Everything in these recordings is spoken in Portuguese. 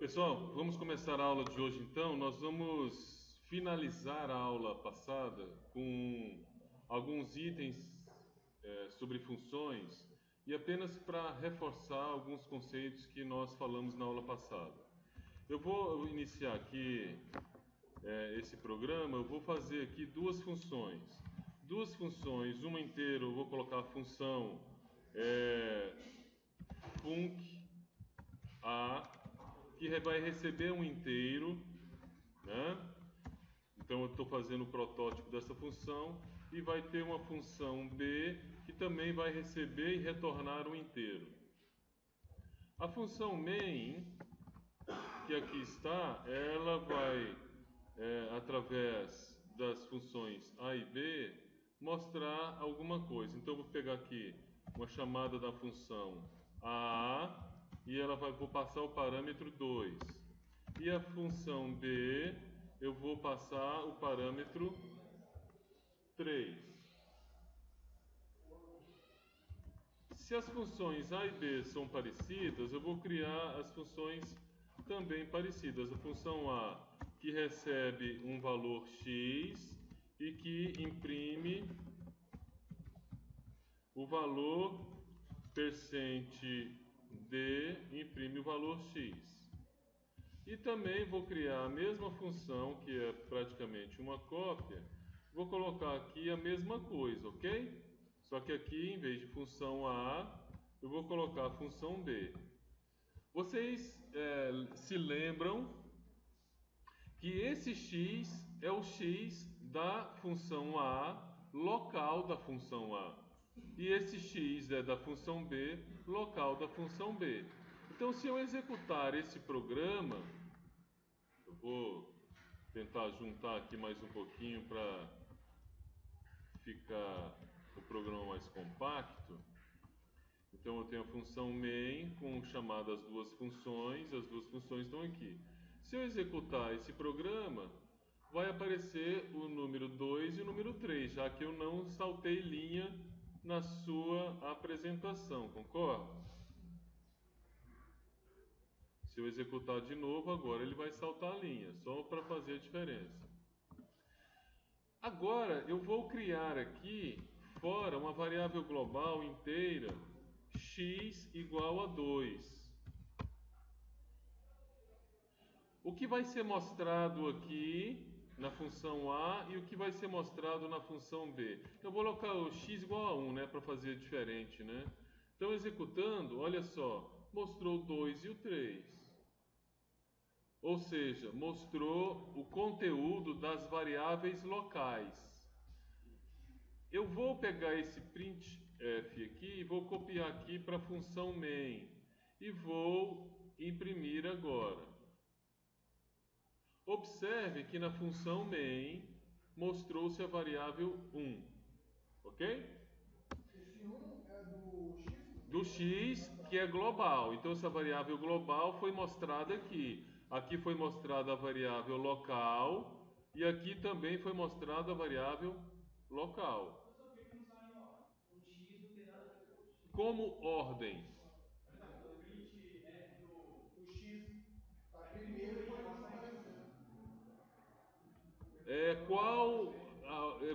Pessoal, vamos começar a aula de hoje então. Nós vamos finalizar a aula passada com alguns itens sobre funções e apenas para reforçar alguns conceitos que nós falamos na aula passada. Eu vou iniciar aqui esse programa, eu vou fazer aqui duas funções. Duas funções, uma inteira eu vou colocar a função func a, que vai receber um inteiro, né? Então eu estou fazendo o protótipo dessa função e vai ter uma função b que também vai receber e retornar um inteiro. A função main, que aqui está, ela vai, através das funções a e b, mostrar alguma coisa. Então eu vou pegar aqui uma chamada da função a e vou passar o parâmetro 2. E a função b, eu vou passar o parâmetro 3. Se as funções a e b são parecidas, eu vou criar as funções também parecidas. A função a, que recebe um valor x e que imprime o valor %d, imprime o valor x. E também vou criar a mesma função, que é praticamente uma cópia, vou colocar aqui a mesma coisa, ok? Só que aqui, em vez de função a, eu vou colocar a função b. Vocês se lembram que esse x é o x da função a, local da função a. E esse x é da função b, local da função b. Então, se eu executar esse programa, eu vou tentar juntar aqui mais um pouquinho para ficar o programa mais compacto. Então eu tenho a função main com chamada as duas funções estão aqui. Se eu executar esse programa, vai aparecer o número 2 e o número 3, já que eu não saltei linha na sua apresentação, concorda? Se eu executar de novo, agora ele vai saltar a linha, só para fazer a diferença. Agora eu vou criar aqui fora uma variável global inteira x igual a 2. O que vai ser mostrado aqui na função a e o que vai ser mostrado na função b? Eu vou colocar o x igual a 1, né, para fazer diferente, né? Então executando, olha só, mostrou o 2 e o 3. Ou seja, mostrou o conteúdo das variáveis locais. Eu vou pegar esse printf aqui e vou copiar aqui para a função main e vou imprimir agora. Observe que na função main mostrou-se a variável 1, ok? Esse 1 é do x? Do x, que é global. Então essa variável global foi mostrada aqui. Aqui foi mostrada a variável local e aqui também foi mostrada a variável local. Mas por que não sai em ordem? O x não tem nada a ver com o x. Como ordem? Não, o print é do x está primeiro e depois está aparecendo.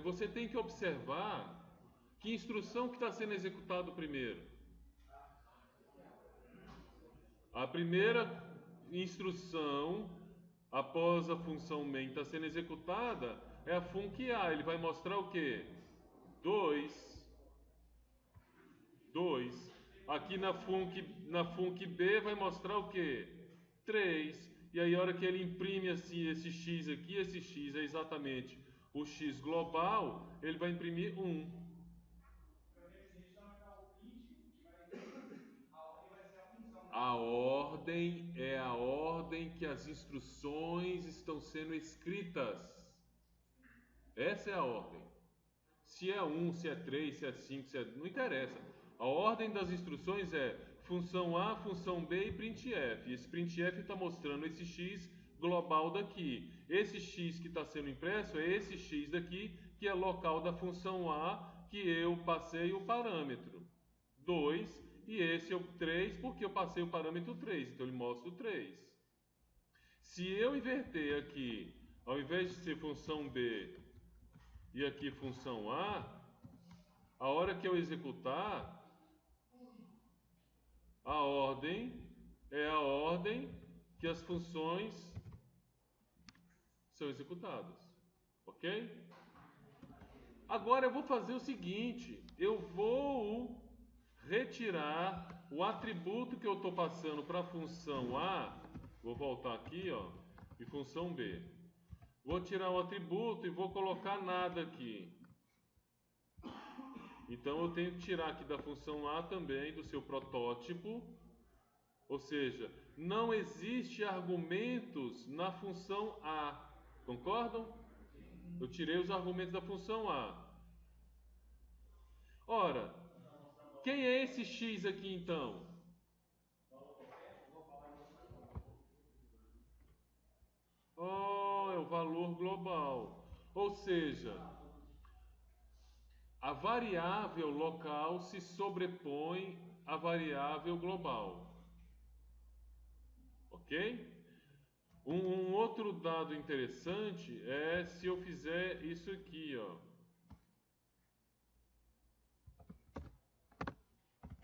Você tem que observar que instrução que está sendo executada primeiro. A primeira instrução após a função main está sendo executada é a func a. Ele vai mostrar o que? 2. Aqui na func b vai mostrar o que? 3. E aí a hora que ele imprime assim, esse x aqui, esse x é exatamente o x global, ele vai imprimir 1. A ordem é a ordem que as instruções estão sendo escritas. Essa é a ordem. Se é 1, se é 3, se é 5, não interessa. A ordem das instruções é função A, função B e printf. Esse printf está mostrando esse x global daqui. Esse x que está sendo impresso é esse x daqui, que é local da função A, que eu passei o parâmetro 2, e esse é o 3, porque eu passei o parâmetro 3, então ele mostra o 3. Se eu inverter aqui, ao invés de ser função B e aqui função a hora que eu executar, a ordem é a ordem que as funções são executadas. Ok? Agora eu vou fazer o seguinte, eu vou retirar o atributo que eu estou passando para a função A, vou voltar aqui, ó, e função B. Vou tirar o atributo e vou colocar nada aqui. Então eu tenho que tirar aqui da função A também, do seu protótipo, ou seja, não existe argumentos na função A. Concordam? Eu tirei os argumentos da função A. Ora, quem é esse x aqui então? Oh, é o valor global. Ou seja, a variável local se sobrepõe à variável global. Ok? Um outro dado interessante é se eu fizer isso aqui, ó.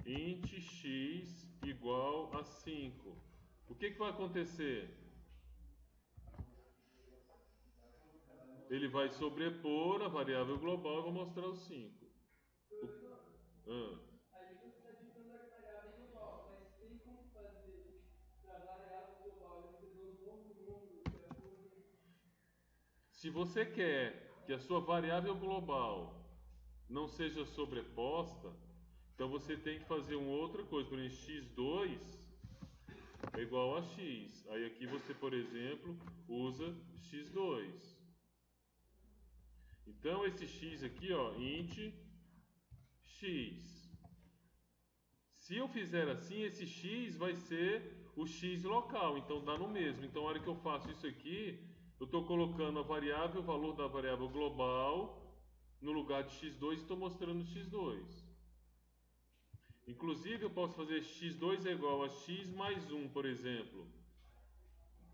Int x igual a 5. O que vai acontecer? Ele vai sobrepor a variável global e eu vou mostrar os 5. A gente não está digitando a variável global, mas tem como fazer para a variável global receber um novo número de acordo. Se você quer que a sua variável global não seja sobreposta, então você tem que fazer uma outra coisa. Por exemplo, x2 é igual a x. Aí aqui você, por exemplo, usa x2. Então esse x aqui, ó, int x. Se eu fizer assim, esse x vai ser o x local, então dá no mesmo. Então, na hora que eu faço isso aqui, eu estou colocando a variável, o valor da variável global no lugar de x2 e estou mostrando x2. Inclusive, eu posso fazer x2 é igual a x mais 1, por exemplo.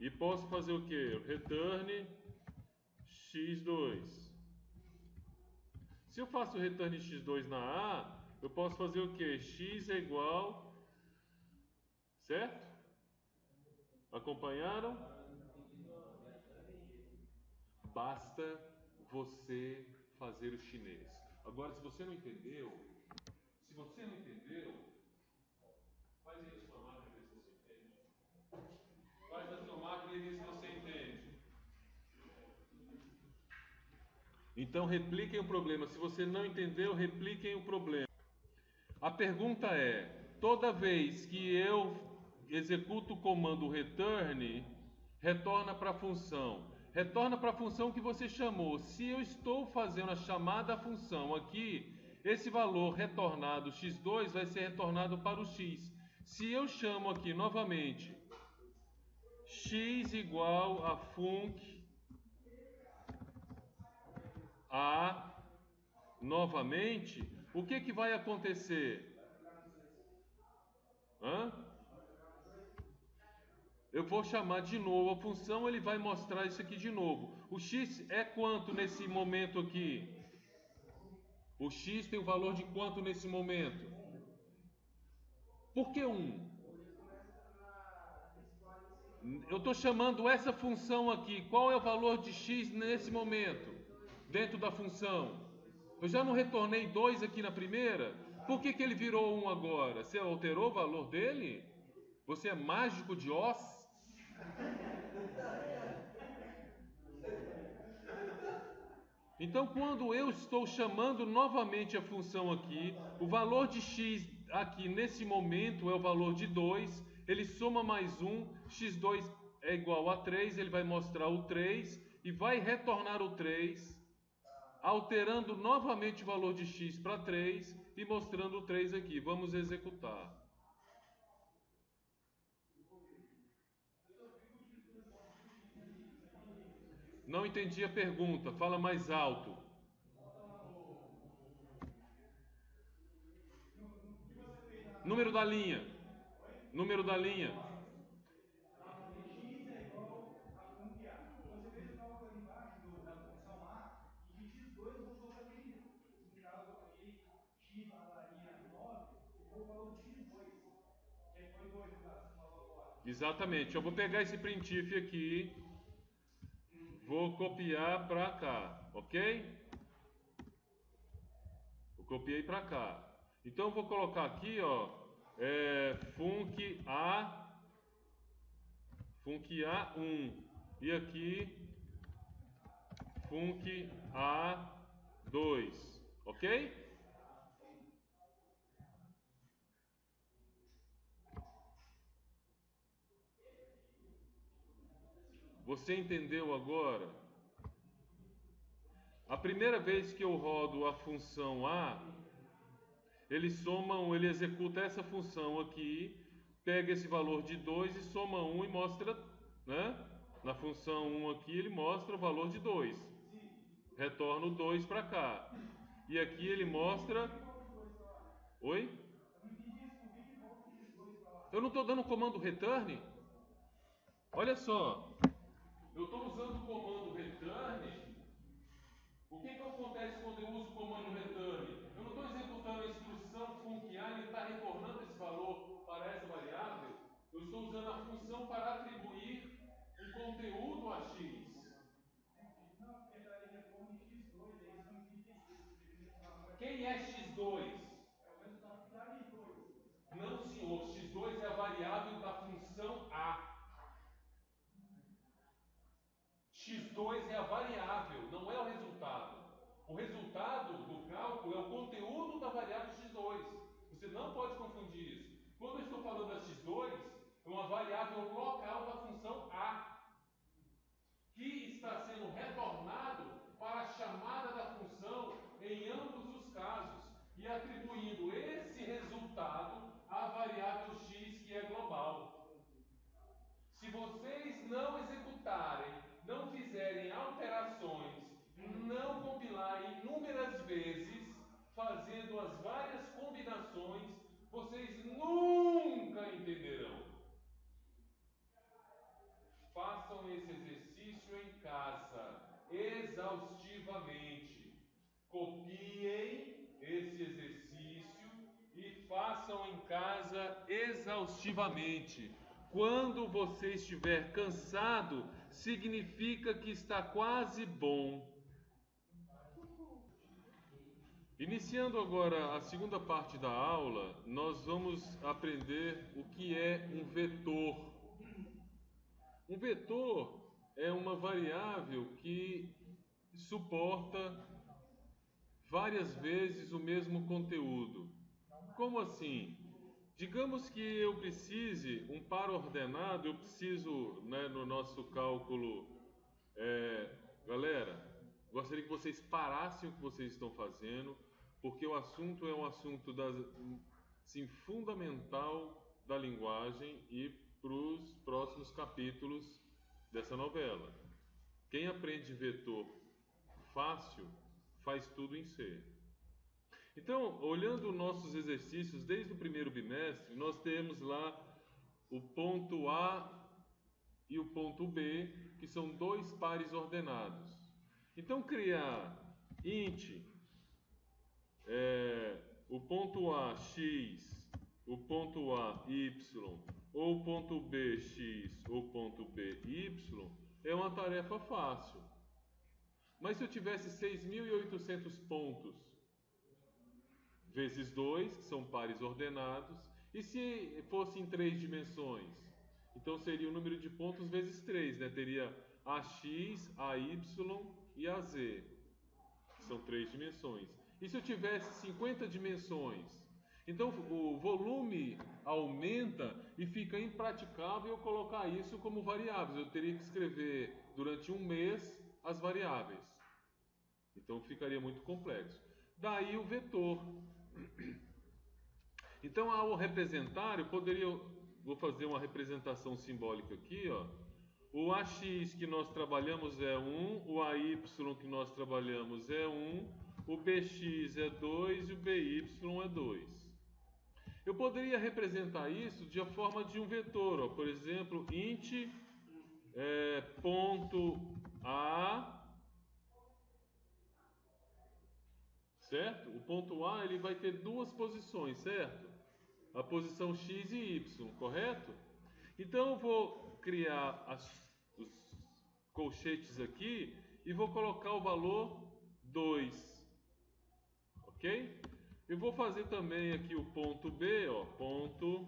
E posso fazer o que? Return x2. Se eu faço o return x2 na A, eu posso fazer o que? X é igual, certo? Acompanharam? Basta você fazer o chinês. Agora, se você não entendeu, faz aí na sua máquina e vê se você entende. Faz na sua máquina e vê se você entende. Então, repliquem o problema. Se você não entendeu, repliquem o problema. A pergunta é: toda vez que eu executo o comando return, retorna para a função. Retorna para a função que você chamou. Se eu estou fazendo a chamada à função aqui, esse valor retornado x2 vai ser retornado para o x. Se eu chamo aqui novamente x igual a func a novamente, o que vai acontecer? Eu vou chamar de novo a função, ele vai mostrar isso aqui de novo. O x é quanto nesse momento aqui? O x tem o valor de quanto nesse momento? Por que 1? Eu estou chamando essa função aqui. Qual é o valor de x nesse momento? Dentro da função. Eu já não retornei 2 aqui na primeira? Por que ele virou 1 agora? Você alterou o valor dele? Você é mágico de Oz? Então, quando eu estou chamando novamente a função aqui, o valor de x aqui nesse momento é o valor de 2, ele soma mais 1, x2 é igual a 3, ele vai mostrar o 3 e vai retornar o 3, alterando novamente o valor de x para 3 e mostrando o 3 aqui. Vamos executar. Não entendi a pergunta, fala mais alto. Número da linha. Número da linha. Exatamente. Eu vou pegar esse printf aqui, vou copiar para cá, ok? Eu copiei para cá. Então eu vou colocar aqui, ó, func A1 e aqui func A2, ok? Você entendeu agora? A primeira vez que eu rodo a função A, ele executa essa função aqui, pega esse valor de 2 e soma 1 e mostra, né? Na função 1 aqui ele mostra o valor de 2. Retorna o 2 para cá. E aqui ele mostra... Oi? Eu não estou dando o comando return? Olha só. Eu estou usando o comando return. O que acontece quando eu uso o comando return? Eu não estou executando a instrução funcionar e ele está retornando esse valor para essa variável. Eu estou usando a função para atribuir um conteúdo a x. Quem é x2? Não, senhor. x2 é a variável da função a. x2 é a variável, não é o resultado. O resultado do cálculo é o conteúdo da variável x2. Você não pode confundir isso. Quando eu estou falando da x2, é uma variável local da função a, que está sendo retornado para a chamada da função em ambos os casos e atribuindo esse resultado à variável x, que é global. Se vocês não executarem, não fizerem alterações, não compilarem inúmeras vezes, fazendo as várias combinações, vocês nunca entenderão. Façam esse exercício em casa, exaustivamente. Copiem esse exercício e façam em casa exaustivamente. Quando você estiver cansado, significa que está quase bom. Iniciando agora a segunda parte da aula, nós vamos aprender o que é um vetor. Um vetor é uma variável que suporta várias vezes o mesmo conteúdo. Como assim? Digamos que eu precise um par ordenado, eu preciso, né, no nosso cálculo, galera, gostaria que vocês parassem o que vocês estão fazendo, porque o assunto é um assunto assim, fundamental da linguagem e para os próximos capítulos dessa novela. Quem aprende vetor fácil faz tudo em C. Então, olhando nossos exercícios desde o primeiro bimestre, nós temos lá o ponto A e o ponto B, que são dois pares ordenados. Então, criar int, o ponto A x, o ponto A y, ou o ponto B x, ou o ponto B y, é uma tarefa fácil. Mas se eu tivesse 6.800 pontos vezes 2, que são pares ordenados, e se fosse em 3 dimensões? Então seria o número de pontos vezes 3, né? Teria AX, AY e AZ, que são 3 dimensões. E se eu tivesse 50 dimensões? Então o volume aumenta e fica impraticável eu colocar isso como variáveis. Eu teria que escrever durante um mês as variáveis. Então ficaria muito complexo. Daí o vetor. Então, ao representar, vou fazer uma representação simbólica aqui, ó. O AX que nós trabalhamos é 1, o AY que nós trabalhamos é 1, o BX é 2 e o BY é 2. Eu poderia representar isso de a forma de um vetor, ó. Por exemplo, int ponto A, certo? O ponto A ele vai ter duas posições, certo? A posição x e y, correto? Então eu vou criar os colchetes aqui e vou colocar o valor 2. Ok? Eu vou fazer também aqui o ponto B, ó, ponto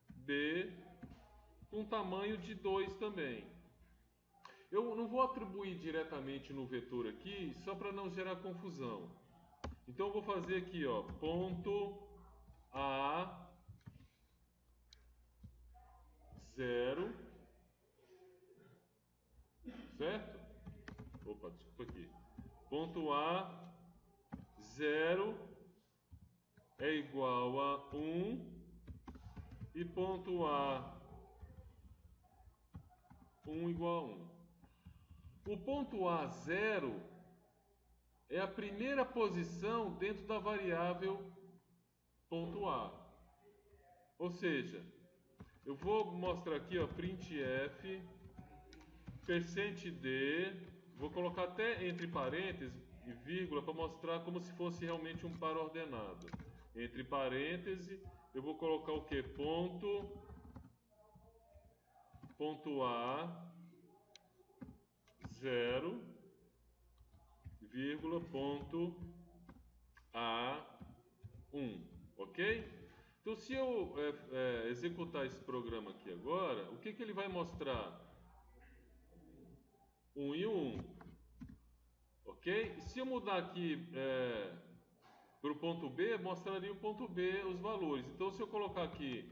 B com tamanho de 2 também. Eu não vou atribuir diretamente no vetor aqui, só para não gerar confusão. Então eu vou fazer aqui, ó, ponto A 0, certo? Opa, desculpa aqui. Ponto A 0 é igual a 1 e ponto A 1 igual a 1. O ponto A 0 é a primeira posição dentro da variável ponto A. Ou seja, eu vou mostrar aqui, ó, printf, %d, vou colocar até entre parênteses e vírgula para mostrar como se fosse realmente um par ordenado. Entre parênteses, eu vou colocar o que? Ponto A 0, vírgula, ponto A 1, ok? Então, se eu executar esse programa aqui agora, o que ele vai mostrar? 1 e 1, ok? Se eu mudar aqui para o ponto B, mostraria o ponto B os valores. Então, se eu colocar aqui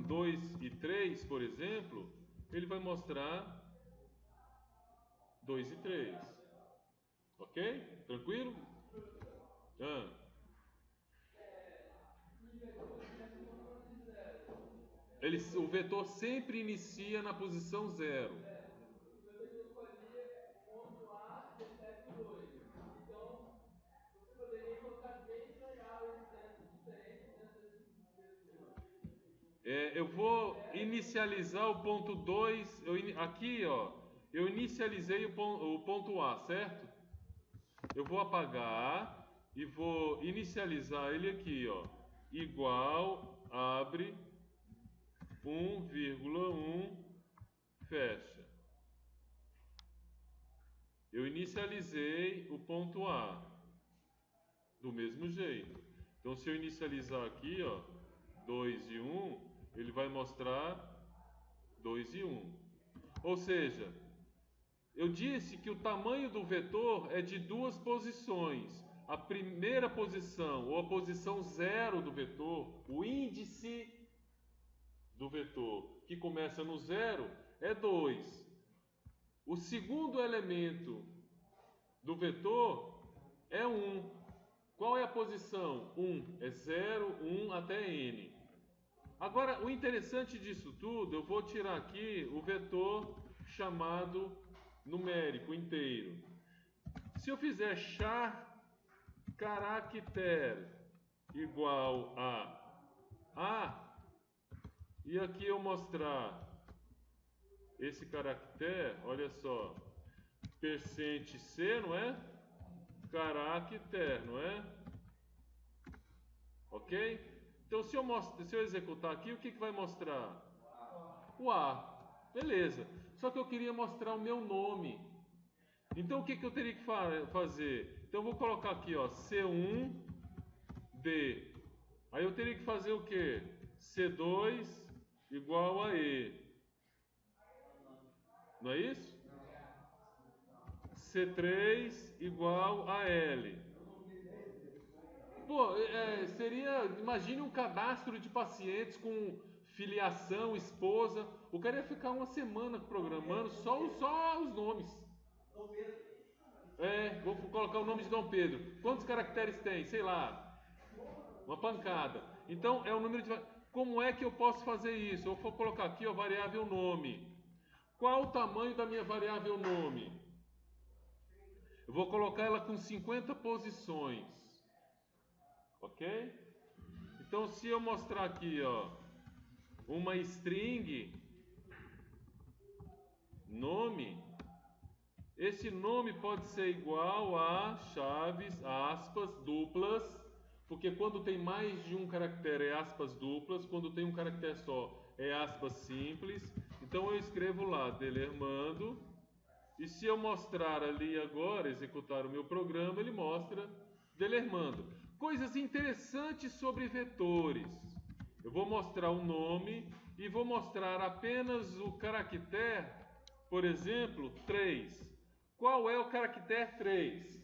2 e 3, por exemplo, ele vai mostrar 2 e 3. Ok? Tranquilo? O vetor sempre inicia na posição 0. Ponto A recebe o 2. Então, você poderia colocar 3 variáveis diferentes dentro desse vetor. Eu vou inicializar o ponto 2. Aqui, ó, eu inicializei o ponto A, certo? Eu vou apagar e vou inicializar ele aqui, ó, igual, abre, 1,1, fecha. Eu inicializei o ponto A do mesmo jeito. Então, se eu inicializar aqui, ó, 2 e 1, ele vai mostrar 2 e 1. Ou seja, eu disse que o tamanho do vetor é de duas posições. A primeira posição, ou a posição 0 do vetor, o índice do vetor, que começa no 0, é 2. O segundo elemento do vetor é 1. Qual é a posição? 1. É 0, 1 até n. Agora, o interessante disso tudo, eu vou tirar aqui o vetor chamado numérico inteiro. Se eu fizer char caractere igual a, e aqui eu mostrar esse caractere, olha só, %c, não é? Caractere, não é? Ok? Então, se eu executar aqui, o que vai mostrar? O A. Beleza. Só que eu queria mostrar o meu nome. Então, o que eu teria que fazer? Então, eu vou colocar aqui, ó, C1D. Aí eu teria que fazer o quê? C2 igual a E. Não é isso? C3 igual a L. Pô, imagine um cadastro de pacientes com filiação, esposa. O cara ia ficar uma semana programando só os nomes. Vou colocar o nome de Dom Pedro. Quantos caracteres tem? Sei lá. Uma pancada. Então, é o número de... Como é que eu posso fazer isso? Eu vou colocar aqui a variável nome. Qual o tamanho da minha variável nome? Eu vou colocar ela com 50 posições. Ok? Então, se eu mostrar aqui, ó, uma string nome, esse nome pode ser igual a chaves, aspas, duplas, porque quando tem mais de um caractere é aspas duplas, quando tem um caractere só é aspas simples. Então eu escrevo lá, Delermando. E se eu mostrar ali agora, executar o meu programa, ele mostra Delermando. Coisas interessantes sobre vetores. Eu vou mostrar o nome e vou mostrar apenas o caractere, por exemplo, 3. Qual é o caractere 3?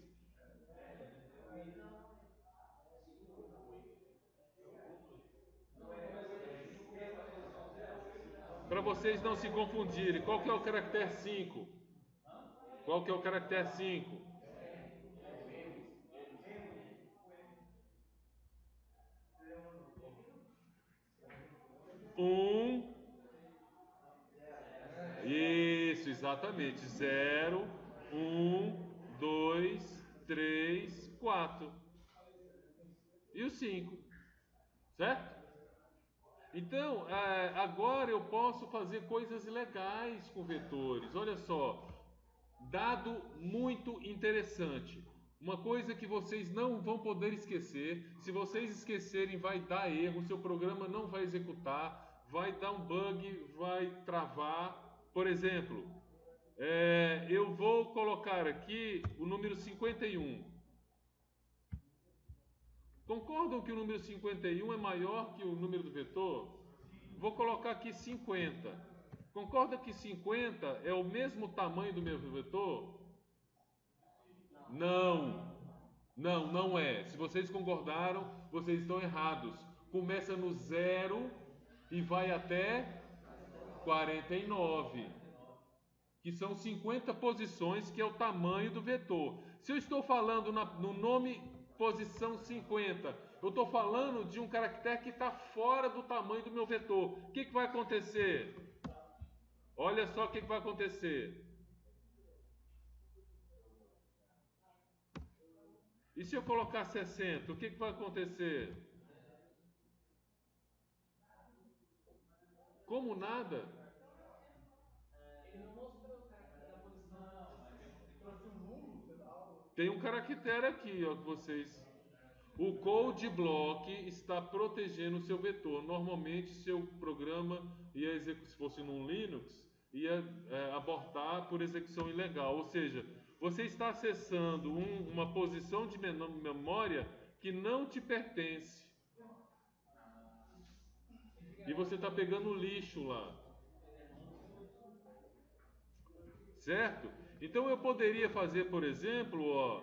Para vocês não se confundirem, qual que é o caractere 5? Qual que é o caractere 5? Isso, exatamente. 0, 1, 2, 3, 4. E o 5. Certo? Então, agora eu posso fazer coisas legais com vetores. Olha só, dado muito interessante. Uma coisa que vocês não vão poder esquecer. Se vocês esquecerem, vai dar erro. Seu programa não vai executar. Vai dar um bug, vai travar. Por exemplo, eu vou colocar aqui o número 51. Concordam que o número 51 é maior que o número do vetor? Vou colocar aqui 50. Concorda que 50 é o mesmo tamanho do meu vetor? Não é. Se vocês concordaram, vocês estão errados. Começa no 0 e vai até 49. Que são 50 posições, que é o tamanho do vetor. Se eu estou falando no nome posição 50, eu estou falando de um caractere que está fora do tamanho do meu vetor. O que vai acontecer? Olha só o que vai acontecer. E se eu colocar 60, o que vai acontecer? Como nada? Tem um caractere aqui, ó, que vocês... O code block está protegendo o seu vetor. Normalmente, seu programa ia executar, se fosse num Linux, ia abortar por execução ilegal. Ou seja, você está acessando uma posição de memória que não te pertence. E você está pegando lixo lá. Certo? Então eu poderia fazer, por exemplo,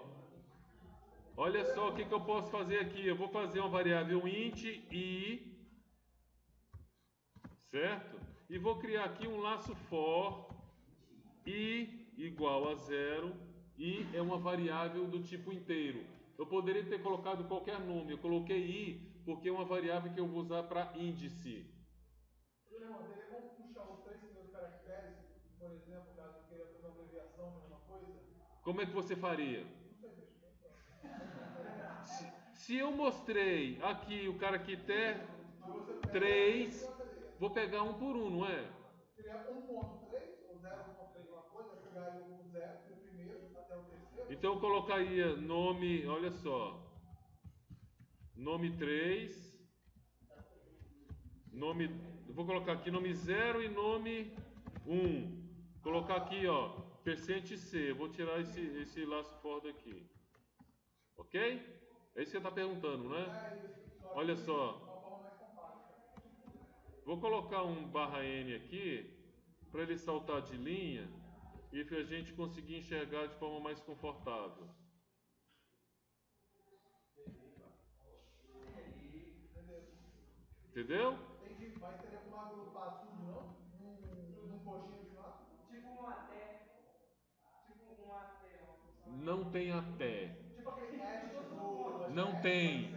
olha só o que eu posso fazer aqui. Eu vou fazer uma variável int i, certo? E vou criar aqui um laço for i igual a 0. I é uma variável do tipo inteiro. Eu poderia ter colocado qualquer nome. Eu coloquei i porque é uma variável que eu vou usar para índice. Não, teria como puxar os 3 primeiros caracteres, por exemplo, caso eu queira fazer uma abreviação de alguma coisa? Como é que você faria? Não sei, deixa eu Se eu mostrei aqui o caractere 3, vou pegar um por um, não é? Seria 1.3 ou 0.3 uma coisa, eu pegaria o 0 do primeiro até o terceiro. Então eu colocaria nome, olha só. Nome 3. Nome, eu vou colocar aqui nome 0 e nome 1. Colocar aqui, ó, %C. Eu vou tirar esse laço for daqui. Ok? É isso que você está perguntando, né? Olha só. Vou colocar um /n aqui para ele saltar de linha e para a gente conseguir enxergar de forma mais confortável. Entendeu? Entendi, mas teria como agrupar tudo, não? Num coxinho de lado? Tipo um até. Não tem até. Tipo aquele hash do... Não tem.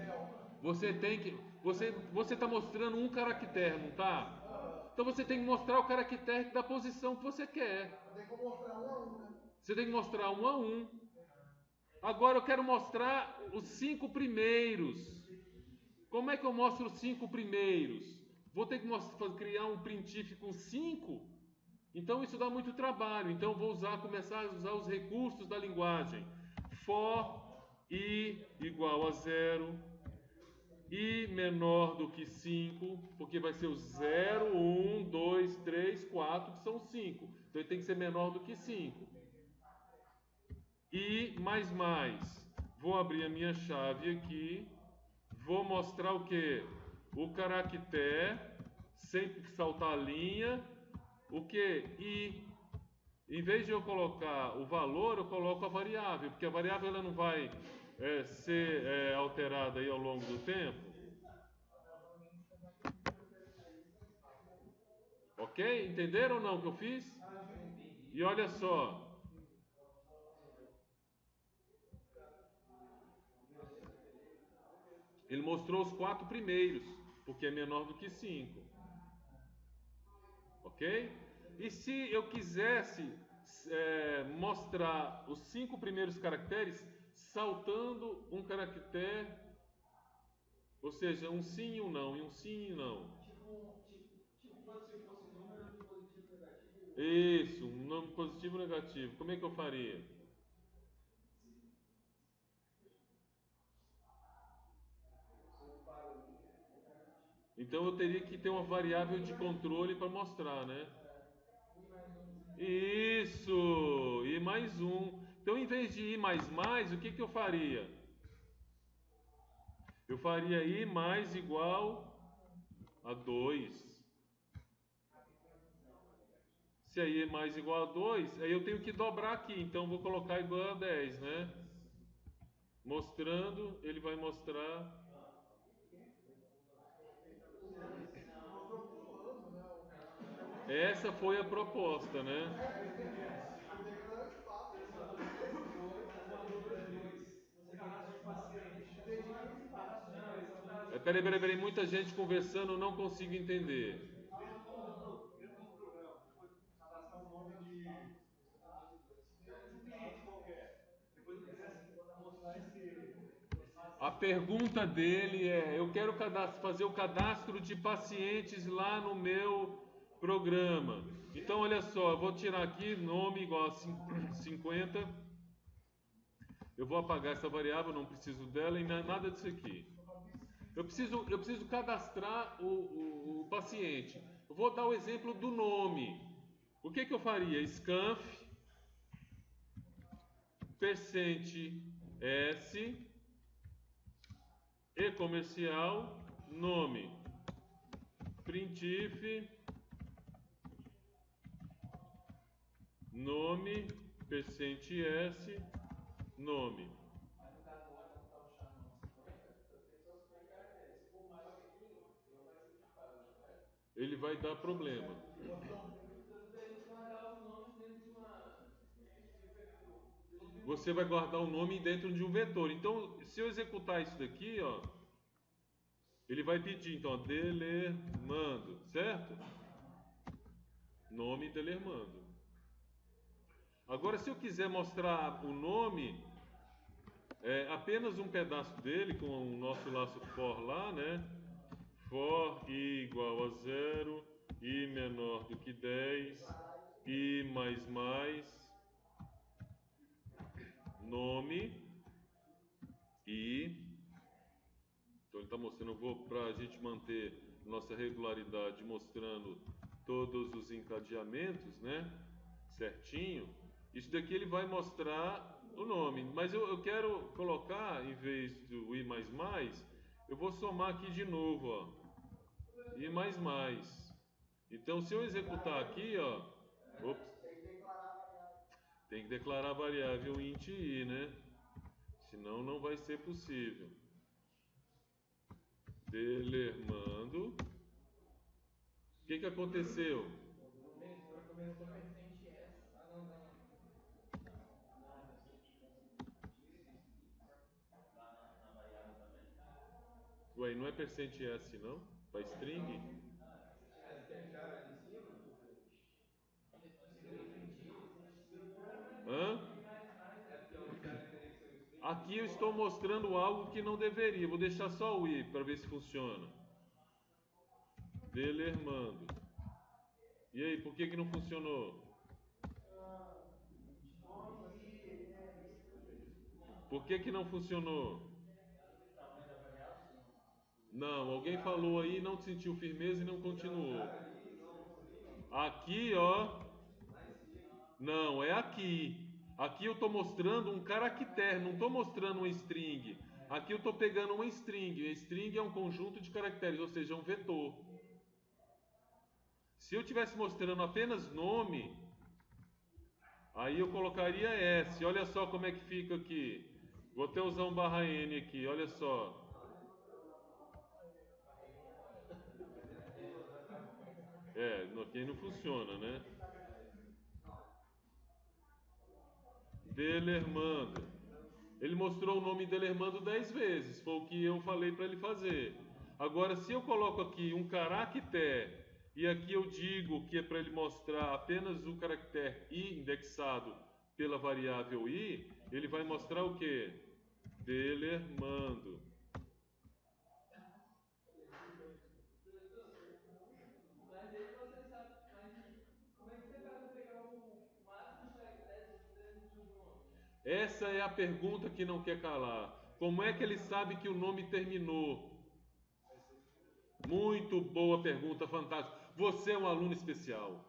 Você tem que... Você está mostrando um caractere, não está? Então você tem que mostrar o caractere da posição que você quer. Tem que mostrar um a um, né? Você tem que mostrar um a um. Agora eu quero mostrar os 5 primeiros. Como é que eu mostro os 5 primeiros? Vou ter que criar um printf com 5? Então isso dá muito trabalho. Então eu vou começar a usar os recursos da linguagem. For i igual a 0. I menor do que 5, porque vai ser o 0, 1, 2, 3, 4, que são 5. Então ele tem que ser menor do que 5. I mais. Vou abrir a minha chave aqui. Vou mostrar o que? O caractere, sem saltar a linha. O que? I. Em vez de eu colocar o valor, eu coloco a variável, porque a variável ela não vai ser alterada aí ao longo do tempo. Ok? Entenderam ou não o que eu fiz? E olha só. Ele mostrou os 4 primeiros, porque é menor do que 5. Ok? E se eu quisesse mostrar os 5 primeiros caracteres saltando um caractere, ou seja, um sim e um não, e um sim e não. Tipo se fosse número de positivo e negativo. Isso, um nome positivo e negativo. Como é que eu faria? Então eu teria que ter uma variável de controle para mostrar, né? Isso, I mais um. Então, em vez de I mais, o que que eu faria? Eu faria I mais igual a 2. Se aí é mais igual a 2, aí eu tenho que dobrar aqui. Então, vou colocar igual a 10, né? Mostrando, ele vai mostrar. Essa foi a proposta, né? Peraí, muita gente conversando, não consigo entender. A pergunta dele é: eu quero fazer o cadastro de pacientes lá no meu programa. Então, olha só, eu vou tirar aqui nome igual a 50. Eu vou apagar essa variável, não preciso dela e nada disso aqui. Eu preciso cadastrar o paciente. Eu vou dar o exemplo do nome. O que eu faria? Scanf, percent S, e comercial, nome, printf, nome, percent S, nome. Mas no caso lá, como está o chá no 50, tem só 50 caracteres. Se for mais pequenininho, não vai ser utilizado, certo? Ele vai dar problema. Então teria que guardar os nomes dentro de uma. Você vai guardar o nome dentro de um vetor. Então, se eu executar isso daqui, ó, ele vai pedir, então, Delermando, certo? Nome Delermando. Agora, se eu quiser mostrar o nome, apenas um pedaço dele, com o nosso laço for lá, né? For i igual a 0, i menor do que 10, i mais, nome, i. Então ele está mostrando, para a gente manter nossa regularidade, mostrando todos os encadeamentos, né? Certinho. Isso daqui ele vai mostrar o nome, mas eu quero colocar, em vez do i eu vou somar aqui de novo, ó, i Então se eu executar aqui, ó, ops, tem que declarar a variável int i, né? Senão não vai ser possível. Delermando. O que aconteceu? Ué, não é percent S não? Para string? Hã? Aqui eu estou mostrando algo que não deveria. Vou deixar só o i para ver se funciona. Delermando. E aí, por que não funcionou? Por que não funcionou? Não, alguém falou aí, não sentiu firmeza e não continuou. Aqui, ó. Não, é aqui. Aqui eu estou mostrando um caractere, não estou mostrando um string. Aqui eu estou pegando uma string. Um string é um conjunto de caracteres, ou seja, um vetor. Se eu estivesse mostrando apenas nome, aí eu colocaria S. Olha só como é que fica aqui. Vou até usar um barra N aqui, olha só. Aqui não funciona, né? Delermando. Ele mostrou o nome Delermando 10 vezes, foi o que eu falei para ele fazer. Agora, se eu coloco aqui um caractere e aqui eu digo que é para ele mostrar apenas o caractere i indexado pela variável i, ele vai mostrar o que? Delermando. Mas aí você sabe, como é que você faz para pegar o máximo de caracteres dentro de um nome? Essa é a pergunta que não quer calar. Como é que ele sabe que o nome terminou? Muito boa pergunta, fantástico. Você é um aluno especial.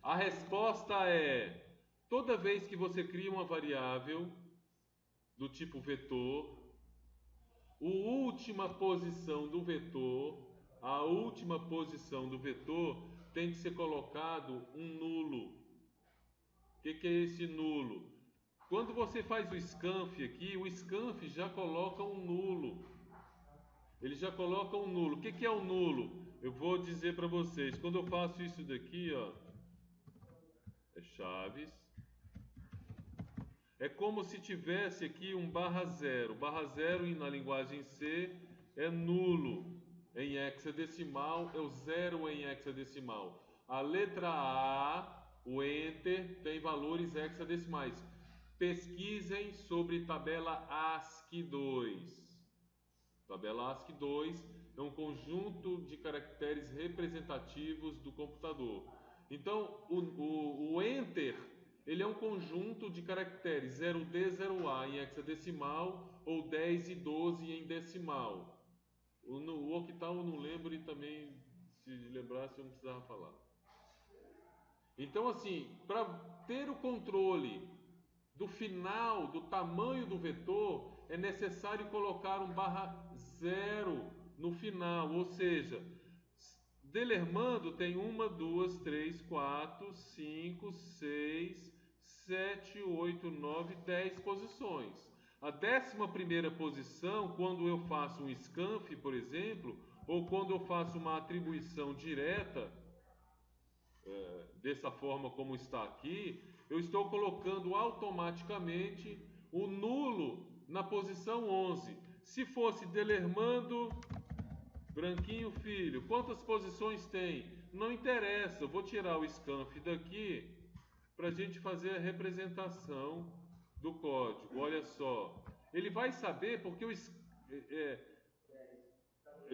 A resposta é: toda vez que você cria uma variável do tipo vetor, a última posição do vetor tem que ser colocado um nulo. O que é esse nulo? Quando você faz o scanf aqui, o scanf já coloca um nulo. Ele já coloca um nulo. O que é o nulo? Eu vou dizer para vocês. Quando eu faço isso daqui, ó, é chaves. É como se tivesse aqui um barra zero. Barra zero na linguagem C é nulo em hexadecimal, é o zero em hexadecimal. A letra A, o Enter, tem valores hexadecimais. Pesquisem sobre tabela ASCII 2. Tabela ASCII 2 é um conjunto de caracteres representativos do computador. Então, o Enter, ele é um conjunto de caracteres 0D, 0A em hexadecimal ou 10 e 12 em decimal. O octal eu não lembro e também, se lembrasse, eu não precisava falar. Então, assim, para ter o controle do final, do tamanho do vetor, é necessário colocar um barra zero no final, ou seja, Delermando tem 1, 2, 3, 4, 5, 6, 7, 8, 9, 10 posições. A 11ª posição, quando eu faço um scanf, por exemplo, ou quando eu faço uma atribuição direta, dessa forma como está aqui, eu estou colocando automaticamente o nulo na posição 11. Se fosse Delermando Branquinho Filho, quantas posições tem? Não interessa, eu vou tirar o scanf daqui para a gente fazer a representação do código. Olha só, ele vai saber porque ele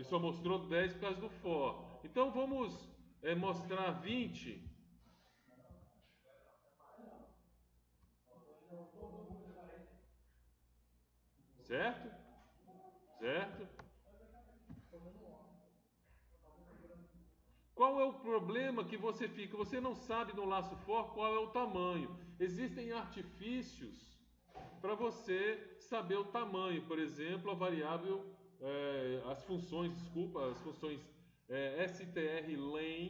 só mostrou 10 por causa do for. Então vamos mostrar 20. Certo? Certo? Qual é o problema que você fica? Você não sabe no laço for qual é o tamanho. Existem artifícios para você saber o tamanho. Por exemplo, a variável, as funções strlen,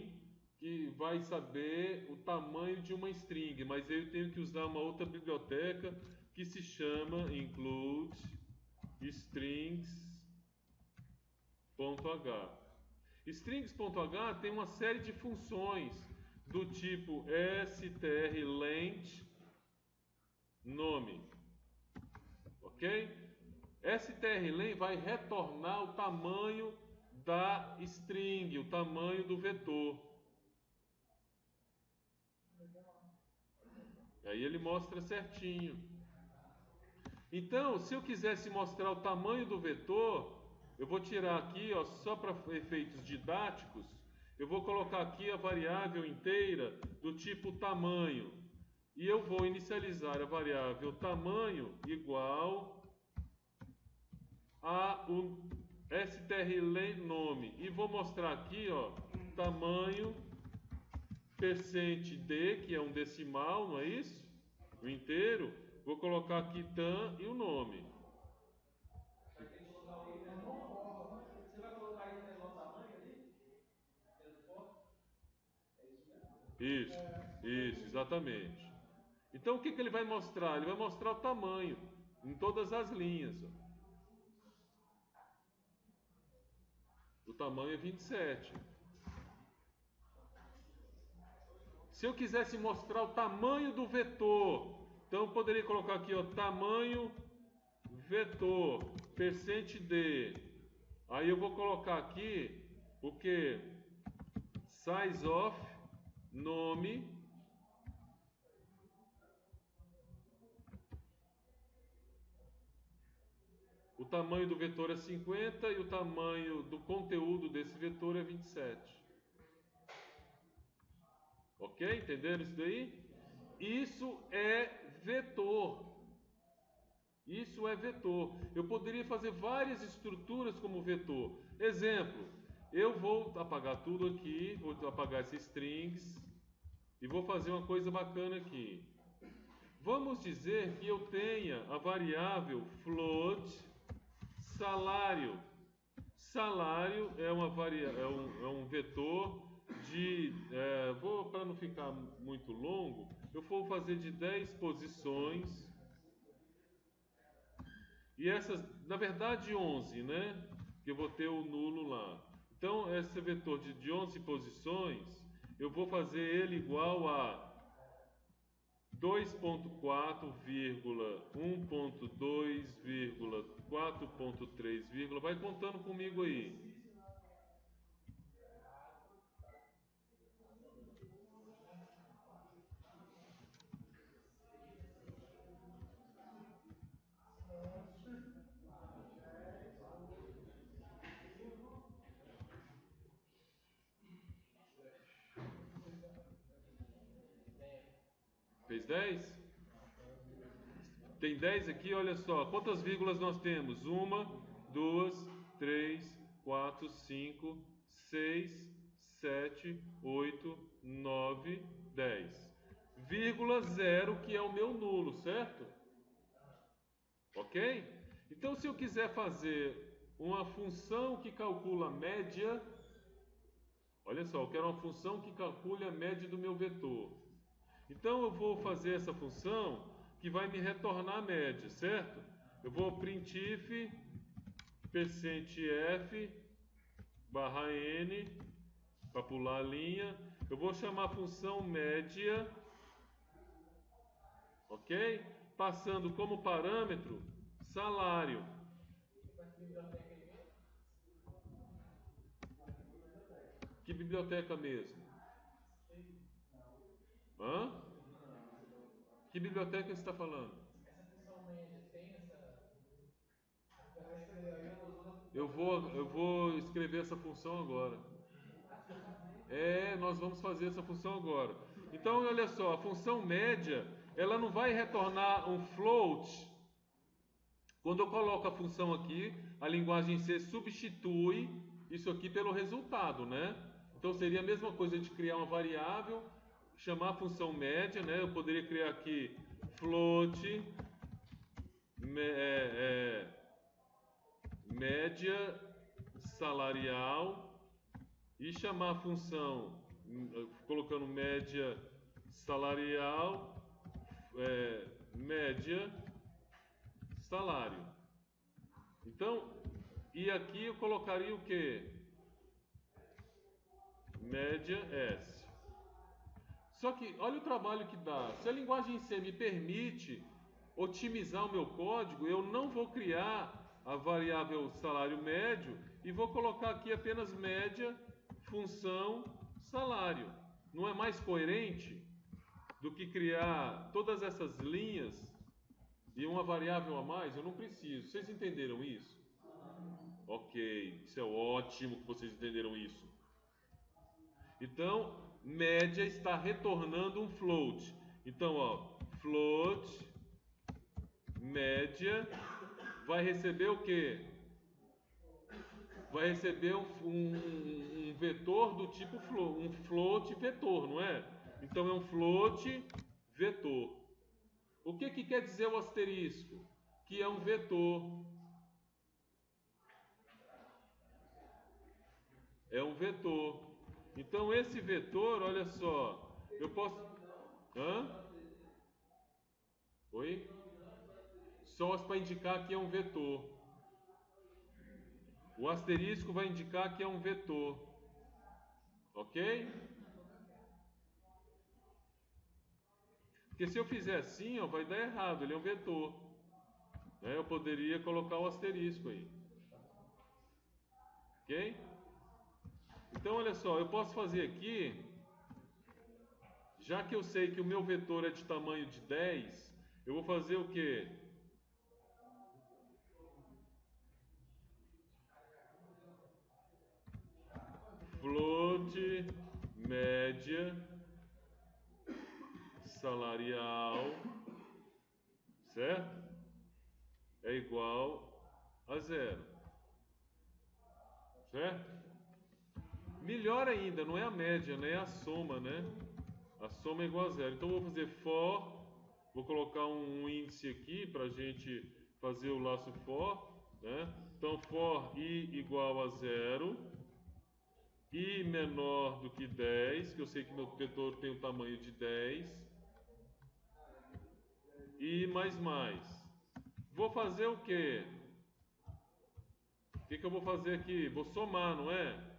que vai saber o tamanho de uma string. Mas eu tenho que usar uma outra biblioteca que se chama include strings.h. Strings.h tem uma série de funções do tipo strlen nome, ok? strlen vai retornar o tamanho da string, o tamanho do vetor. Aí ele mostra certinho. Então, se eu quisesse mostrar o tamanho do vetor, eu vou tirar aqui, ó, só para efeitos didáticos, eu vou colocar aqui a variável inteira do tipo tamanho. e eu vou inicializar a variável tamanho igual a o strlen_nome e vou mostrar aqui, ó, tamanho %d, que é um decimal, não é isso? O inteiro. Vou colocar aqui tam e o nome. Vai ter que colocar o menor. Você vai colocar aí o menor tamanho ali? Transporte? É isso mesmo? Isso, exatamente. Então o que ele vai mostrar? Ele vai mostrar o tamanho em todas as linhas. Ó. O tamanho é 27. Se eu quisesse mostrar o tamanho do vetor, então eu poderia colocar aqui, ó, tamanho vetor, %d. Aí eu vou colocar aqui o que? Size of nome. O tamanho do vetor é 50 e o tamanho do conteúdo desse vetor é 27. Ok? Entenderam isso daí? Isso é vetor. Isso é vetor. Eu poderia fazer várias estruturas como vetor. Exemplo, eu vou apagar tudo aqui, vou apagar esses strings e vou fazer uma coisa bacana aqui. Vamos dizer que eu tenha a variável float salário. Salário é um vetor de... para não ficar muito longo, eu vou fazer de 10 posições. E essas, na verdade, 11, né? Que eu vou ter o nulo lá. Então, esse vetor de 11 posições, eu vou fazer ele igual a 2.4, 1.2, 4.3, vai contando comigo aí. Fez 10? Tem 10 aqui, olha só. Quantas vírgulas nós temos? 1, 2, 3, 4, 5, 6, 7, 8, 9, 10. Vírgula 0, que é o meu nulo, certo? Ok? Então, se eu quiser fazer uma função que calcula a média, olha só, eu quero uma função que calcule a média do meu vetor. Então, eu vou fazer essa função que vai me retornar a média, certo? Eu vou printf %f barra n, para pular a linha. Eu vou chamar a função média, ok? Passando como parâmetro salário. Que biblioteca mesmo? Hã? Que biblioteca você está falando? Essa função média tem essa. Eu vou escrever essa função agora. Nós vamos fazer essa função agora. Então, olha só, a função média, ela não vai retornar um float. Quando eu coloco a função aqui, a linguagem C substitui isso aqui pelo resultado, né? Então, seria a mesma coisa de criar uma variável, chamar a função média, né? Eu poderia criar aqui float média salarial e chamar a função colocando média salarial, média salário. Então, e aqui eu colocaria o que? Média S. Só que olha o trabalho que dá. Se a linguagem C me permite otimizar o meu código, eu não vou criar a variável salário médio e vou colocar aqui apenas média função salário. Não é mais coerente do que criar todas essas linhas e uma variável a mais? Eu não preciso. Vocês entenderam isso? Ok, isso é ótimo que vocês entenderam isso. Então, média está retornando um float. Então, ó, float média vai receber o quê? Vai receber um vetor do tipo float, um float vetor, não é? Então é um float vetor. O que quer dizer o asterisco? Que é um vetor. É um vetor. Então esse vetor, olha só, eu posso... Hã? Oi? Só para indicar que é um vetor. O asterisco vai indicar que é um vetor. Ok? Porque se eu fizer assim, ó, vai dar errado, ele é um vetor. Né? Eu poderia colocar o asterisco aí. Ok? Então, olha só, eu posso fazer aqui, já que eu sei que o meu vetor é de tamanho de 10, eu vou fazer o quê? Float média salarial, certo? É igual a 0, certo? Melhor ainda, não é a média, né? É a soma, né? A soma é igual a 0. Então, eu vou fazer for, vou colocar um índice aqui para a gente fazer o laço for, né? Então, for i igual a 0, i menor do que 10, que eu sei que meu vetor tem o tamanho de 10, i mais. Vou fazer o quê? O que eu vou fazer aqui? Vou somar, não é?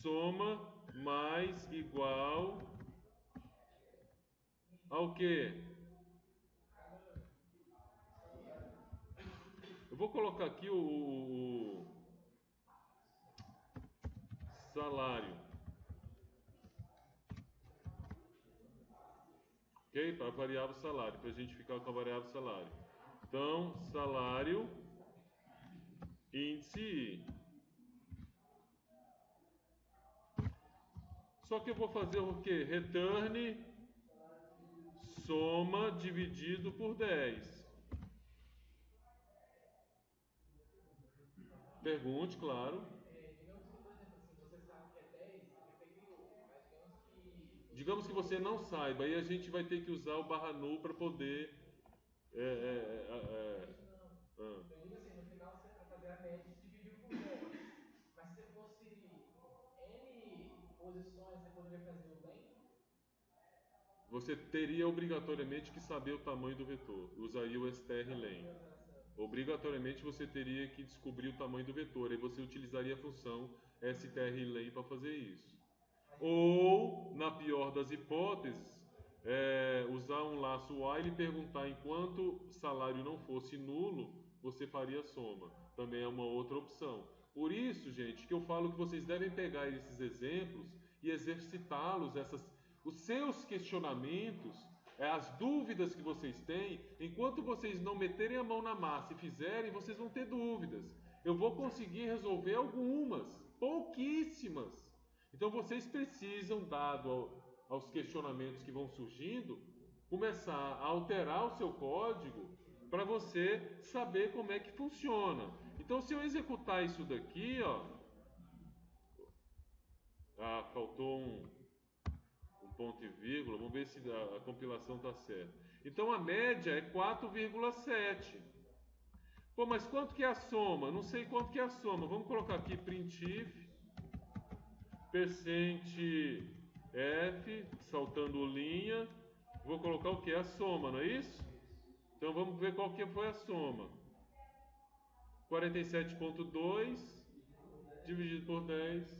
Soma mais igual ao quê? Eu vou colocar aqui o salário, ok? Para a variável salário, para a gente ficar com a variável salário. Então, salário, índice I. Só que eu vou fazer o quê? Return soma dividido por 10. Pergunte, claro. Digamos que, por exemplo, assim, você sabe que é 10 de efeito em U, mas Digamos que você não saiba, aí a gente vai ter que usar o barra null para poder... isso não. Eu digo assim, no final, você, para fazer a média, você dividiu por 10. Mas se fosse N posições, você poderia fazer o len? Você teria obrigatoriamente que saber o tamanho do vetor. Usaria o strlen. Obrigatoriamente você teria que descobrir o tamanho do vetor. Aí você utilizaria a função strlen para fazer isso. Ou, na pior das hipóteses, usar um laço while e perguntar enquanto salário não fosse nulo, você faria soma. Também é uma outra opção. Por isso, gente, que eu falo que vocês devem pegar esses exemplos e exercitá-los, os seus questionamentos, as dúvidas que vocês têm. Enquanto vocês não meterem a mão na massa e fizerem, vocês vão ter dúvidas. Eu vou conseguir resolver algumas, pouquíssimas. Então vocês precisam, dado aos questionamentos que vão surgindo, começar a alterar o seu código para você saber como é que funciona. Então se eu executar isso daqui, ó, faltou um ponto e vírgula, vamos ver se a compilação está certa. Então a média é 4,7. Pô, mas quanto que é a soma? Não sei quanto que é a soma. Vamos colocar aqui printf percent f, saltando linha. Vou colocar o que? A soma, não é isso? Então vamos ver qual que foi a soma. 47,2 dividido por 10.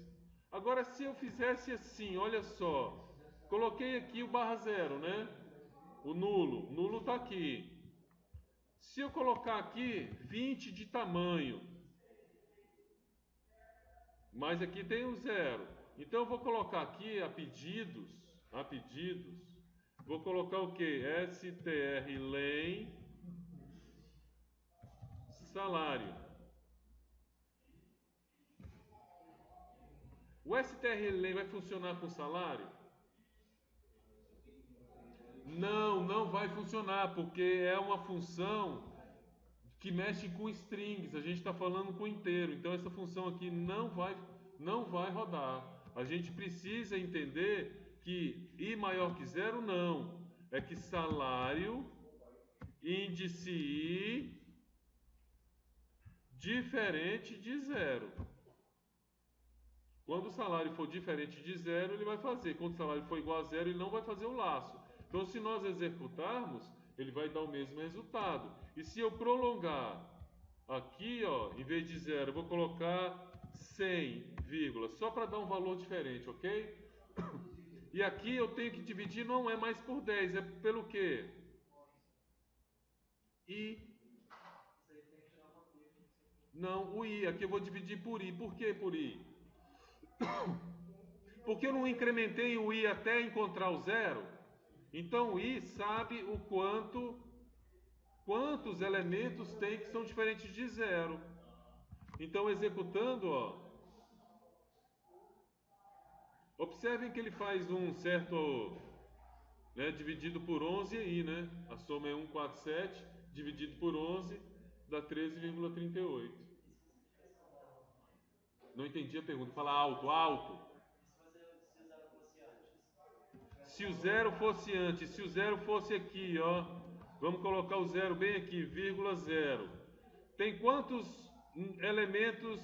Agora se eu fizesse assim, olha só. Coloquei aqui o barra zero, né? O nulo. O nulo está aqui. Se eu colocar aqui 20 de tamanho, mas aqui tem um zero. Então eu vou colocar aqui a pedidos, vou colocar o que? strlen salário. O strlen vai funcionar com salário? Não vai funcionar, porque é uma função que mexe com strings. A gente está falando com inteiro. Então essa função aqui não vai rodar. A gente precisa entender que i maior que zero não. É que salário, índice i, diferente de zero. Quando o salário for diferente de zero, ele vai fazer. Quando o salário for igual a zero, ele não vai fazer o laço. Então, se nós executarmos, ele vai dar o mesmo resultado. E se eu prolongar aqui, ó, em vez de zero, eu vou colocar 100, vírgula, só para dar um valor diferente, ok? E aqui eu tenho que dividir, não é mais por 10, é pelo quê? I. Não, o i. Aqui eu vou dividir por i. Por que por i? Porque eu não incrementei o i até encontrar o zero. Então o i sabe o quantos elementos tem que são diferentes de zero. Então executando, ó, observem que ele faz um certo, né, dividido por 11 aí, né? A soma é 147 dividido por 11 dá 13,38. Não entendi a pergunta. Fala alto, alto. Se o zero fosse antes, se o zero fosse aqui, ó, vamos colocar o zero bem aqui, vírgula zero. Tem quantos elementos?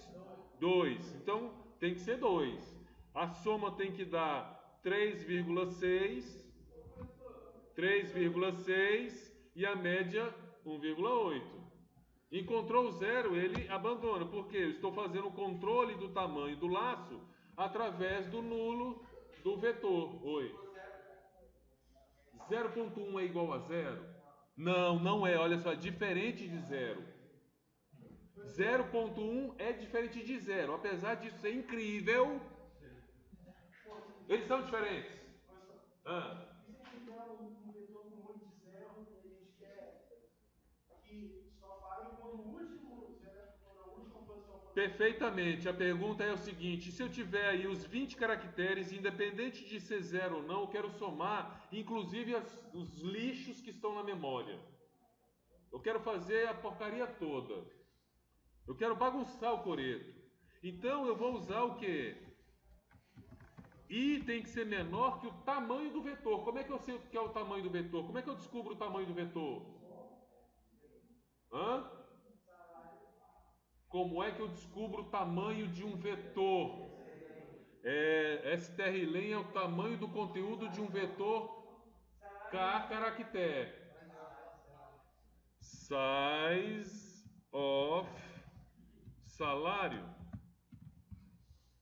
2. Então tem que ser 2. A soma tem que dar 3,6 e a média 1,8. Encontrou o zero, ele abandona. Por quê? Eu estou fazendo o controle do tamanho do laço através do nulo do vetor. Oi. 0,1 é igual a zero? Não é. Olha só, é diferente de zero. 0,1 é diferente de zero. Apesar disso ser incrível, eles são diferentes. Ah. E se tiver um vetor com muito de zero e a gente quer que só pare quando o último zero, quando a última posição for... Perfeitamente. A pergunta é o seguinte: se eu tiver aí os 20 caracteres, independente de ser zero ou não, eu quero somar, inclusive os lixos que estão na memória. Eu quero fazer a porcaria toda. Eu quero bagunçar o coreto. Então eu vou usar o quê? I tem que ser menor que o tamanho do vetor. Como é que eu sei o que é o tamanho do vetor? Como é que eu descubro o tamanho do vetor? Hã? Como é que eu descubro o tamanho de um vetor? strlen é o tamanho do conteúdo de um vetor K caractere. Size of salário.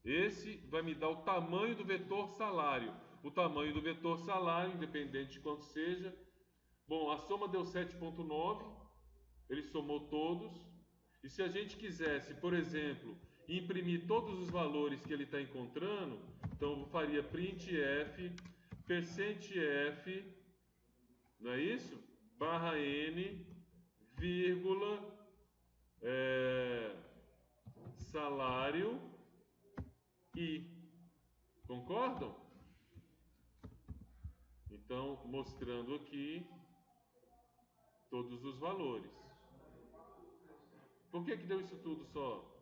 Esse vai me dar o tamanho do vetor salário. O tamanho do vetor salário, independente de quanto seja. Bom, a soma deu 7,9. Ele somou todos. E se a gente quisesse, por exemplo, imprimir todos os valores que ele está encontrando, então eu faria printf, %f, não é isso? Barra n, vírgula, salário i. Concordam? Então, mostrando aqui todos os valores. Por que deu isso tudo só?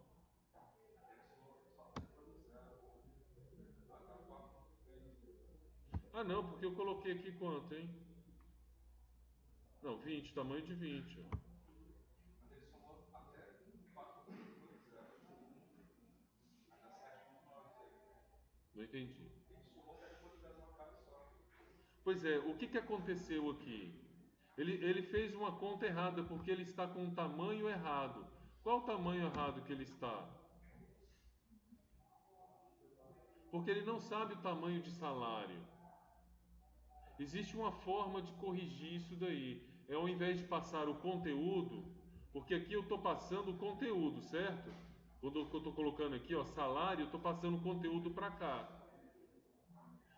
Ah, não, porque eu coloquei aqui quanto, hein? Não, 20, tamanho de 20. Ó. Não entendi. Pois é, o que aconteceu aqui? Ele fez uma conta errada porque ele está com um tamanho errado. Qual o tamanho errado que ele está? Porque ele não sabe o tamanho de salário. Existe uma forma de corrigir isso daí. É ao invés de passar o conteúdo, porque aqui eu estou passando o conteúdo, certo? Quando eu estou colocando aqui, ó, salário, eu estou passando o conteúdo para cá.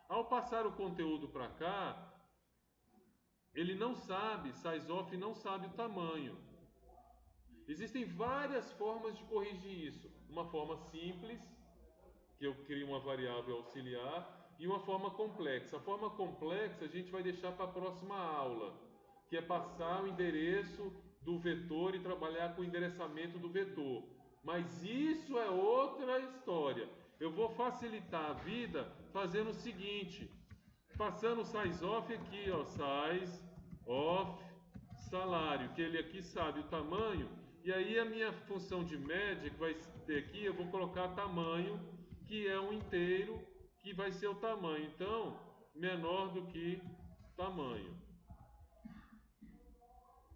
Ao passar o conteúdo para cá, ele não sabe, sizeof não sabe o tamanho. Existem várias formas de corrigir isso. Uma forma simples, que eu crio uma variável auxiliar, e uma forma complexa. A forma complexa a gente vai deixar para a próxima aula, que é passar o endereço do vetor e trabalhar com o endereçamento do vetor. Mas isso é outra história. Eu vou facilitar a vida fazendo o seguinte, passando o size of aqui, ó, size of salário, que ele aqui sabe o tamanho, e aí a minha função de média que vai ter aqui, eu vou colocar tamanho, que é um inteiro, que vai ser o tamanho, então, menor do que tamanho.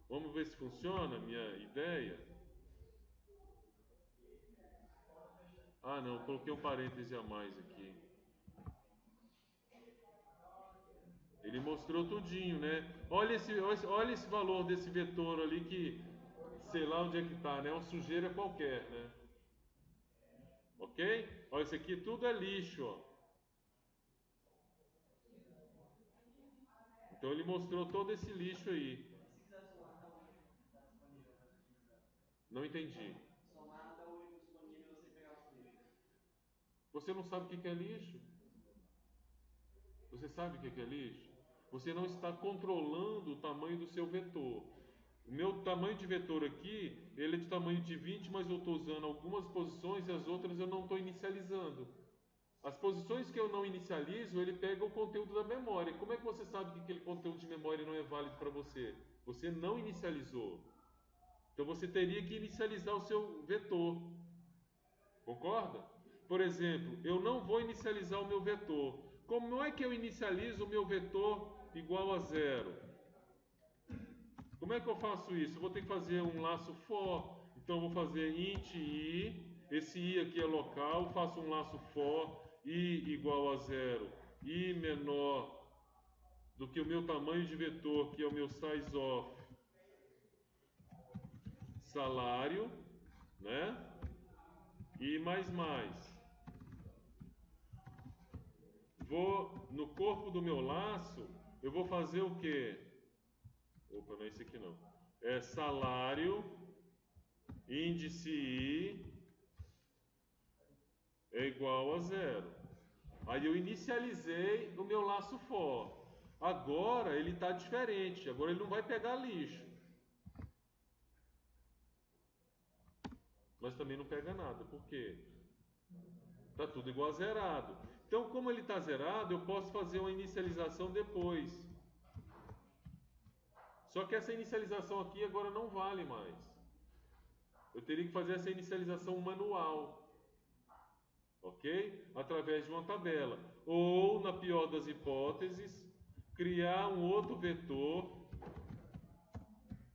Vamos ver se funciona a minha ideia. Ah não, coloquei um parêntese a mais aqui. Ele mostrou tudinho, né? Olha esse valor desse vetor ali que, sei lá onde é que tá, né? Uma sujeira qualquer, né? Ok? Olha, isso aqui tudo é lixo, ó. Então ele mostrou todo esse lixo aí. Se quiser somar até o último que está disponível, né? Não entendi. Somar até o último disponível e você pegar os lixos. Você não sabe o que é lixo? Você sabe o que é lixo? Você não está controlando o tamanho do seu vetor. O meu tamanho de vetor aqui, ele é de tamanho de 20, mas eu estou usando algumas posições e as outras eu não estou inicializando. As posições que eu não inicializo, ele pega o conteúdo da memória. Como é que você sabe que aquele conteúdo de memória não é válido para você? Você não inicializou. Então você teria que inicializar o seu vetor. Concorda? Por exemplo, eu não vou inicializar o meu vetor. Como é que eu inicializo o meu vetor igual a 0? Como é que eu faço isso? Eu vou ter que fazer um laço for. Então eu vou fazer int i. Esse i aqui é local. Faço um laço for i igual a 0. I menor do que o meu tamanho de vetor, que é o meu size of salário, né? E mais. Vou no corpo do meu laço, eu vou fazer o quê? Opa, não é esse aqui não. É salário, índice I é igual a 0. Aí eu inicializei o meu laço for. Agora ele está diferente. Agora ele não vai pegar lixo. Mas também não pega nada. Por quê? Está tudo igual a zerado. Então, como ele está zerado, eu posso fazer uma inicialização depois. Só que essa inicialização aqui agora não vale mais. Eu teria que fazer essa inicialização manual. Ok? Através de uma tabela. Ou, na pior das hipóteses, criar um outro vetor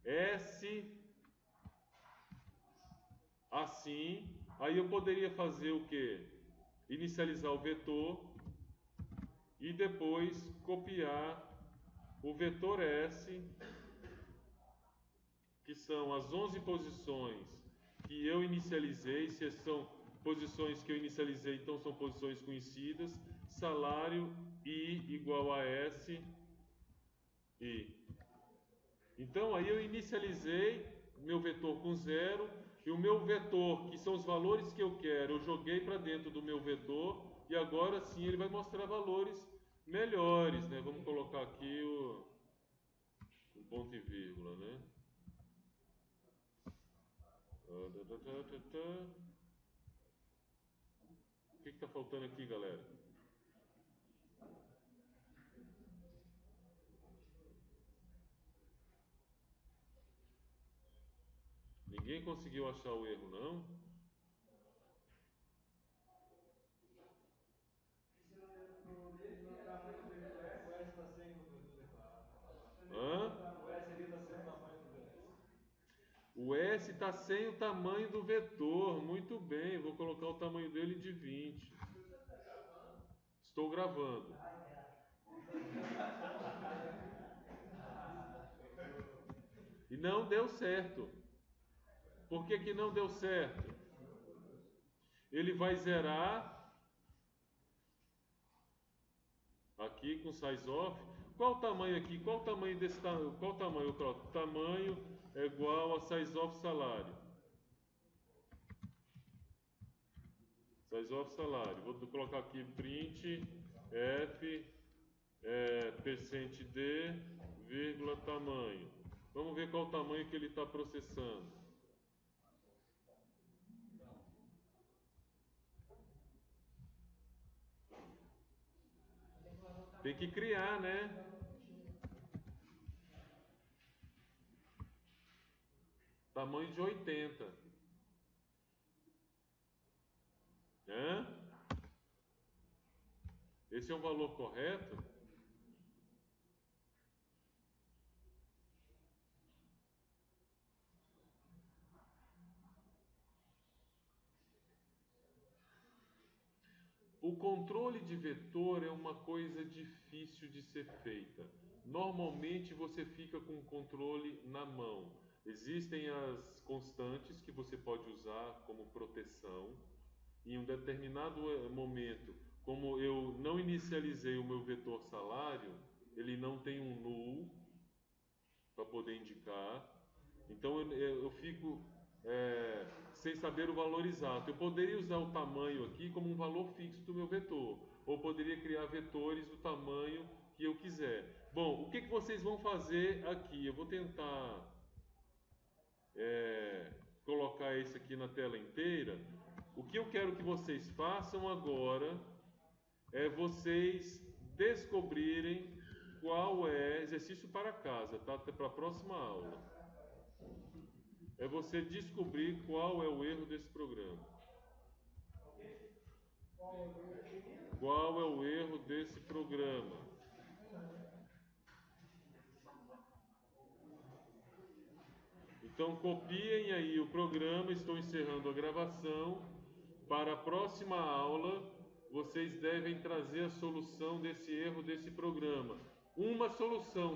S assim. Aí eu poderia fazer o quê? Inicializar o vetor e depois copiar o vetor S, que são as 11 posições que eu inicializei. Se são posições que eu inicializei, então são posições conhecidas. Salário I igual a S I. Então aí eu inicializei meu vetor com 0 e o meu vetor, que são os valores que eu quero, eu joguei para dentro do meu vetor e agora sim ele vai mostrar valores melhores, né? Vamos colocar aqui o ponto e vírgula, né? O que está faltando aqui, galera? Ninguém conseguiu achar o erro, não? Hã? O S está sem o tamanho do vetor. Muito bem, vou colocar o tamanho dele de 20. Estou gravando. E não deu certo. Por que não deu certo? Ele vai zerar aqui com size of. Qual o tamanho aqui? Qual o tamanho desse tamanho? Qual o tamanho? Tamanho é igual a size of salário. Size of salário. Vou colocar aqui print F percent D, vírgula, tamanho. Vamos ver qual o tamanho que ele está processando. Tem que criar, né? Tamanho de 80. Hã? Esse é o valor correto? O controle de vetor é uma coisa difícil de ser feita. Normalmente você fica com o controle na mão. Existem as constantes que você pode usar como proteção. Em um determinado momento, como eu não inicializei o meu vetor salário, ele não tem um null para poder indicar. Então eu fico sem saber o valor exato. Eu poderia usar o tamanho aqui como um valor fixo do meu vetor, ou poderia criar vetores do tamanho que eu quiser. Bom, o que vocês vão fazer aqui? Eu vou tentar colocar esse aqui na tela inteira. O que eu quero que vocês façam agora é vocês descobrirem qual é, exercício para casa, tá? Até para a próxima aula. É você descobrir qual é o erro desse programa. Qual é o erro desse programa? Então copiem aí o programa, estou encerrando a gravação. Para a próxima aula, vocês devem trazer a solução desse erro desse programa. Uma solução.